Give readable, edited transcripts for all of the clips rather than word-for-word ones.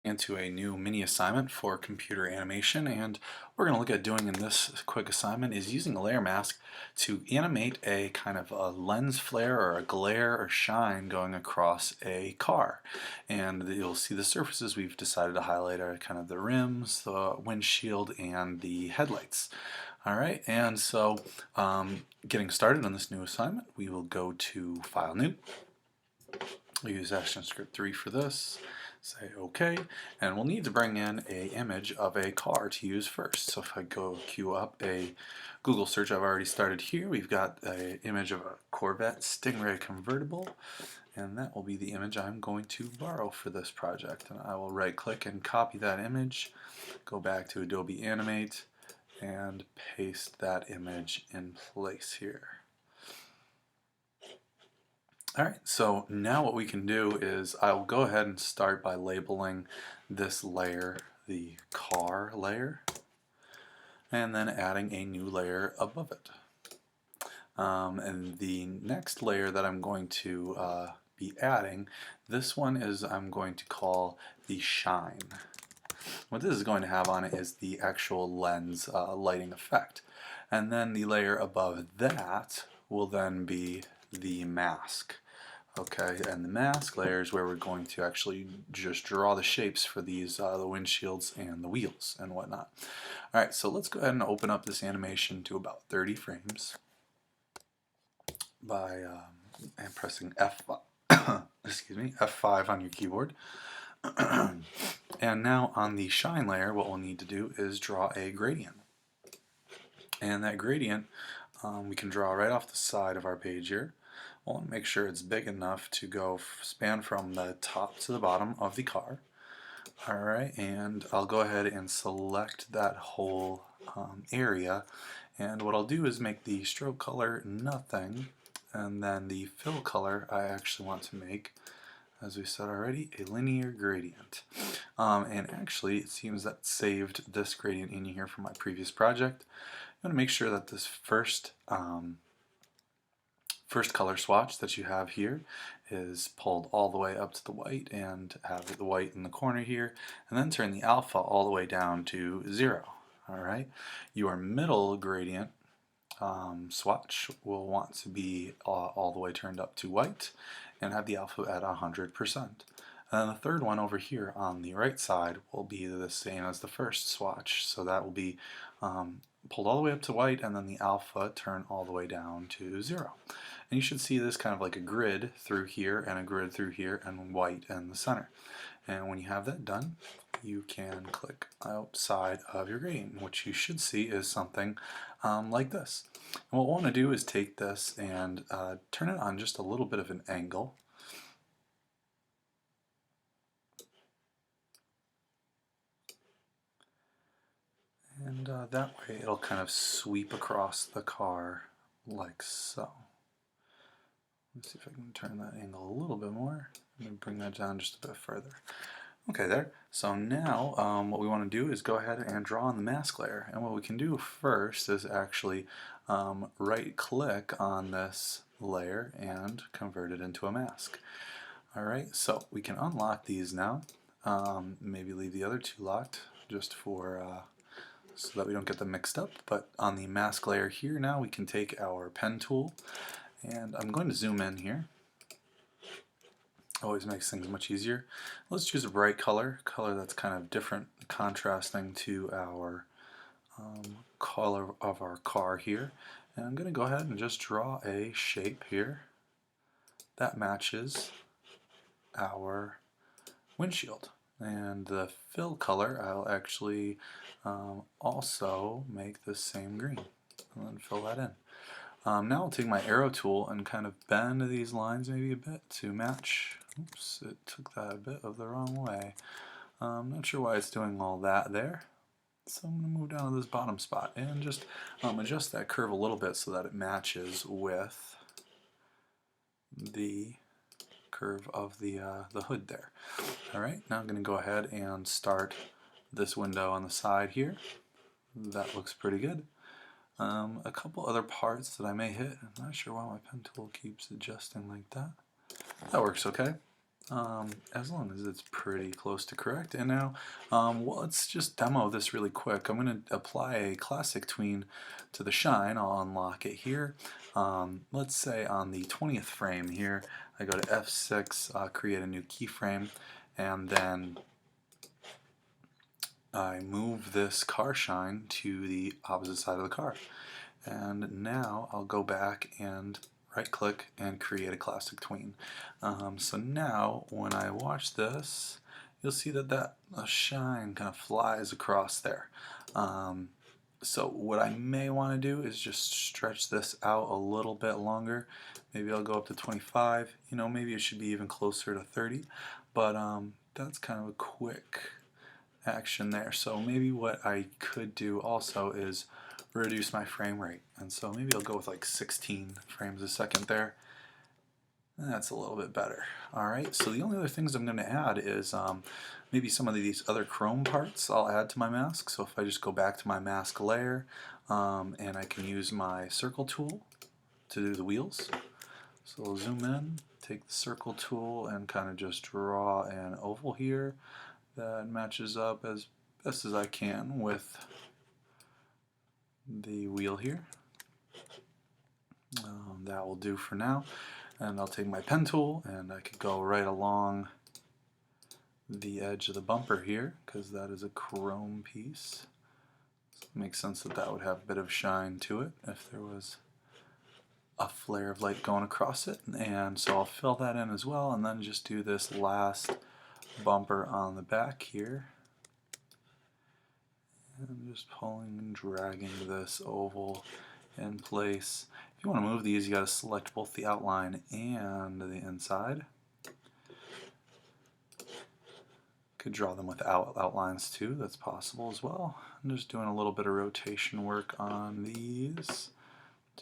Into a new mini assignment for computer animation, and what we're going to look at doing in this quick assignment is using a layer mask to animate a kind of a lens flare or a glare or shine going across a car. And you'll see the surfaces we've decided to highlight are kind of the rims, the windshield, and the headlights. Alright, and so getting started on this new assignment, we will go to File New. We'll use ActionScript 3 for this. Say OK, and we'll need to bring in an image of a car to use first. So if I go queue up a Google search I've already started here, we've got an image of a Corvette Stingray convertible, and that will be the image I'm going to borrow for this project. And I will right click and copy that image, go back to Adobe Animate, and paste that image in place here. Alright, so now what we can do is I'll go ahead and start by labeling this layer the car layer, and then adding a new layer above it. And the next layer that I'm going to be adding, this one is I'm going to call the shine. What this is going to have on it is the actual lens lighting effect. And then the layer above that will then be the mask. Okay, and the mask layer is where we're going to actually just draw the shapes for these, the windshields and the wheels and whatnot. Alright, so let's go ahead and open up this animation to about 30 frames by pressing F5, excuse me, F5 on your keyboard. And now on the shine layer, what we'll need to do is draw a gradient. And that gradient we can draw right off the side of our page here. We'll make sure it's big enough to go span from the top to the bottom of the car. Alright, and I'll go ahead and select that whole area, and what I'll do is make the stroke color nothing, and then the fill color I actually want to make, as we said already, a linear gradient. And actually it seems that saved this gradient in here from my previous project. I'm going to make sure that this first color swatch that you have here is pulled all the way up to the white, and have the white in the corner here, and then turn the alpha all the way down to 0. Alright, your middle gradient swatch will want to be all the way turned up to white and have the alpha at 100%. And then the third one over here on the right side will be the same as the first swatch, so that will be pulled all the way up to white, and then the alpha turn all the way down to 0. And you should see this kind of like a grid through here and a grid through here and white in the center. And when you have that done, you can click outside of your gradient. What you should see is something like this. And what we'll want to do is take this and turn it on just a little bit of an angle. And that way it'll kind of sweep across the car like so. Let's see if I can turn that angle a little bit more. I'm going to bring that down just a bit further. Okay, there. So now what we want to do is go ahead and draw on the mask layer. And what we can do first is actually right click on this layer and convert it into a mask. Alright, so we can unlock these now. Maybe leave the other two locked just for so that we don't get them mixed up. But on the mask layer here now, we can take our pen tool, and I'm going to zoom in here. Always makes things much easier. Let's choose a bright color that's kind of different, contrasting to our color of our car here. And I'm going to go ahead and just draw a shape here that matches our windshield. And the fill color, I'll actually also make the same green, and then fill that in. Now I'll take my arrow tool and kind of bend these lines maybe a bit to match. Oops, it took that a bit of the wrong way. I'm not sure why it's doing all that there. So I'm going to move down to this bottom spot and just adjust that curve a little bit so that it matches with the curve of the hood there. Alright, now I'm going to go ahead and start this window on the side here. That looks pretty good. A couple other parts that I may hit. I'm not sure why my pen tool keeps adjusting like that. That works okay. as long as it's pretty close to correct. And now, well, let's just demo this really quick. I'm going to apply a classic tween to the shine. I'll unlock it here. Let's say on the 20th frame here, I go to F6, create a new keyframe, and then I move this car shine to the opposite side of the car. And now I'll go back and right click and create a classic tween. So now when I watch this, you'll see that that shine kind of flies across there. So what I may want to do is just stretch this out a little bit longer. Maybe I'll go up to 25, maybe it should be even closer to 30, but that's kind of a quick action there. So maybe what I could do also is reduce my frame rate, and so maybe I'll go with like 16 frames a second there. That's a little bit better. Alright, so the only other things I'm going to add is maybe some of these other chrome parts I'll add to my mask. So if I just go back to my mask layer, and I can use my circle tool to do the wheels. So I'll zoom in, take the circle tool and kind of just draw an oval here that matches up as best as I can with the wheel here. That will do for now. And I'll take my pen tool and I could go right along the edge of the bumper here because that is a chrome piece. So it makes sense that that would have a bit of shine to it if there was a flare of light going across it. And so I'll fill that in as well and then just do this last bumper on the back here. And I'm just pulling and dragging this oval in place. If you want to move these, you got to select both the outline and the inside. Could draw them without outlines too, that's possible as well. I'm just doing a little bit of rotation work on these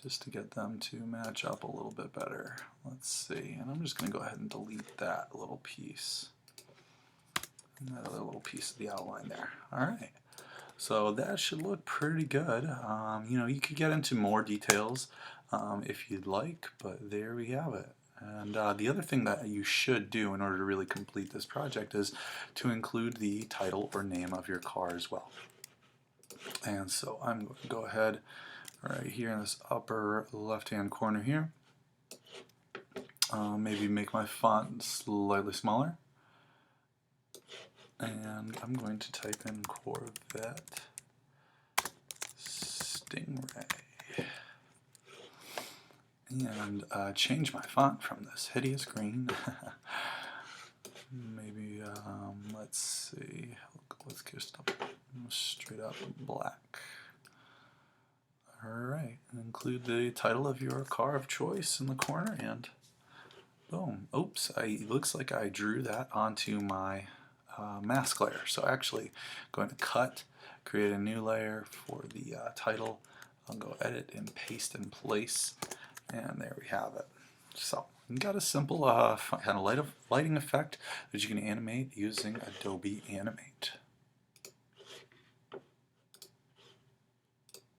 just to get them to match up a little bit better. Let's see, and I'm just going to go ahead and delete that little piece and that other little piece of the outline there. Alright. So that should look pretty good. You could get into more details if you'd like, but there we have it. And the other thing that you should do in order to really complete this project is to include the title or name of your car as well. And so I'm going to go ahead right here in this upper left-hand corner here. Maybe make my font slightly smaller. And I'm going to type in Corvette Stingray and change my font from this hideous green. Maybe let's see, let's just straight up black. Alright, include the title of your car of choice in the corner and boom. Oops, it looks like I drew that onto my mask layer. So actually, I'm going to cut, create a new layer for the title. I'll go edit and paste in place, and there we have it. So you got a simple kind of lighting effect that you can animate using Adobe Animate.